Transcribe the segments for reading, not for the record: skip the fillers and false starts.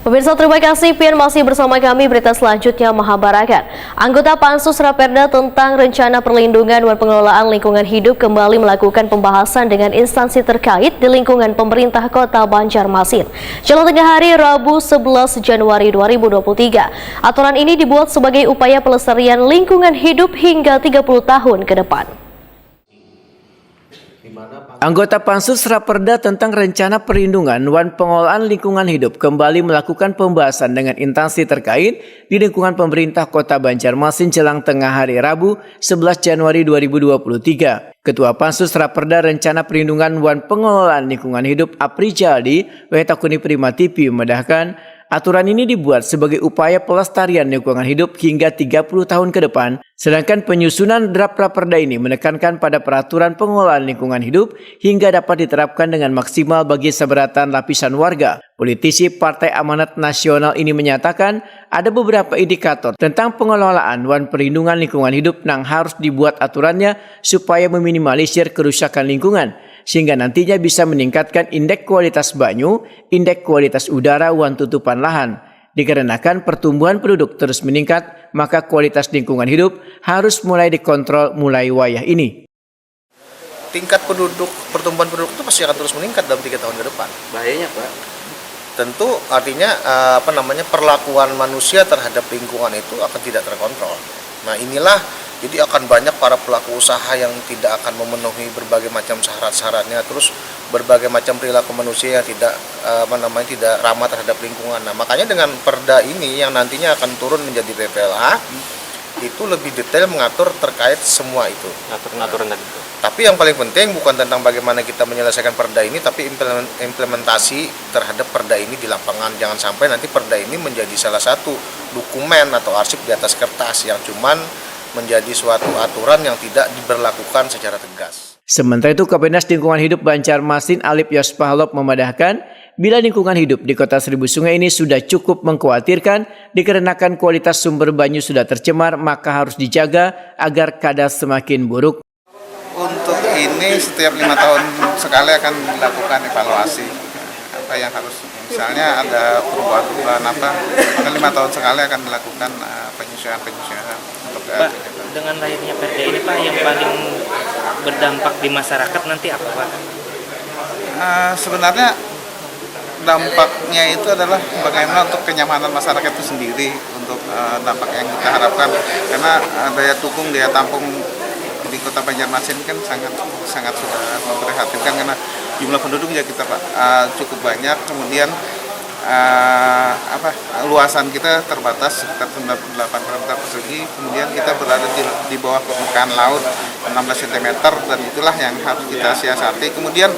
Pemirsa, terima kasih Pian masih bersama kami. Berita selanjutnya Mahabarakat. Anggota Pansus Raperda tentang Rencana Perlindungan dan Pengelolaan Lingkungan Hidup kembali melakukan pembahasan dengan instansi terkait di lingkungan pemerintah Kota Banjarmasin. Jelang tengah hari Rabu 11 Januari 2023. Aturan ini dibuat sebagai upaya pelestarian lingkungan hidup hingga 30 tahun ke depan. Anggota Pansus Raperda tentang Rencana Perlindungan dan Pengelolaan Lingkungan Hidup kembali melakukan pembahasan dengan instansi terkait di lingkungan pemerintah Kota Banjarmasin jelang tengah hari Rabu 11 Januari 2023. Ketua Pansus Raperda Rencana Perlindungan dan Pengelolaan Lingkungan Hidup Aprijadi Wetakuni Primativi memedahkan aturan ini dibuat sebagai upaya pelestarian lingkungan hidup hingga 30 tahun ke depan, sedangkan penyusunan draft raperda ini menekankan pada peraturan pengelolaan lingkungan hidup hingga dapat diterapkan dengan maksimal bagi seberatan lapisan warga. Politisi Partai Amanat Nasional ini menyatakan ada beberapa indikator tentang pengelolaan dan perlindungan lingkungan hidup yang harus dibuat aturannya supaya meminimalisir kerusakan lingkungan, sehingga nantinya bisa meningkatkan indeks kualitas banyu, indeks kualitas udara, dan tutupan lahan. Dikarenakan pertumbuhan penduduk terus meningkat, maka kualitas lingkungan hidup harus mulai dikontrol mulai wayah ini. Tingkat pertumbuhan penduduk itu pasti akan terus meningkat dalam 3 tahun ke depan. Bahayanya, Pak? Tentu artinya perlakuan manusia terhadap lingkungan itu akan tidak terkontrol. Nah, inilah jadi akan banyak para pelaku usaha yang tidak akan memenuhi berbagai macam syarat-syaratnya, terus berbagai macam perilaku manusia yang tidak tidak ramah terhadap lingkungan. Nah, makanya dengan perda ini yang nantinya akan turun menjadi PPLA itu lebih detail mengatur terkait semua itu. Aturan tadi. Tapi yang paling penting bukan tentang bagaimana kita menyelesaikan perda ini, tapi implementasi terhadap perda ini di lapangan. Jangan sampai nanti perda ini menjadi salah satu dokumen atau arsip di atas kertas yang cuman menjadi suatu aturan yang tidak diberlakukan secara tegas. Sementara itu, Kapolres Lingkungan Hidup Banjarmasin Alip Yospahlop memedahkan bila lingkungan hidup di Kota Seribu Sungai ini sudah cukup mengkhawatirkan dikarenakan kualitas sumber banyu sudah tercemar, maka harus dijaga agar kadar semakin buruk. Untuk ini setiap 5 tahun sekali akan dilakukan evaluasi apa yang harus, misalnya ada perubahan apa, maka 5 tahun sekali akan dilakukan penyesuaian untuk Pak, dengan lahirnya perda ini Pak, yang paling berdampak di masyarakat nanti apa Pak? Sebenarnya dampaknya itu adalah bagaimana untuk kenyamanan masyarakat itu sendiri, untuk dampak yang kita harapkan, karena daya dukung, daya tampung di Kota Banjarmasin kan sangat sudah memprihatinkan, karena jumlah penduduk ya kita Pak cukup banyak, kemudian luasan kita terbatas sekitar 8 km persegi, kemudian kita berada di bawah permukaan laut 16 cm, dan itulah yang harus kita siasati. Kemudian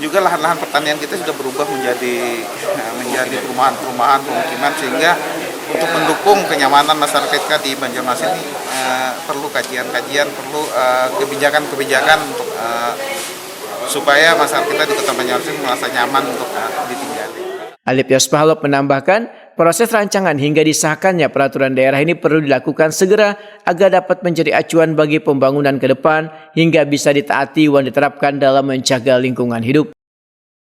juga lahan-lahan pertanian kita sudah berubah menjadi perumahan-perumahan, pemukiman, sehingga untuk mendukung kenyamanan masyarakat kita di Banjarmasin ini perlu kajian-kajian, perlu kebijakan-kebijakan untuk supaya masyarakat kita di Kota Banjarmasin merasa nyaman untuk ditinggali. Alip Yospahlop menambahkan, proses rancangan hingga disahkannya peraturan daerah ini perlu dilakukan segera agar dapat menjadi acuan bagi pembangunan ke depan hingga bisa ditaati dan diterapkan dalam menjaga lingkungan hidup.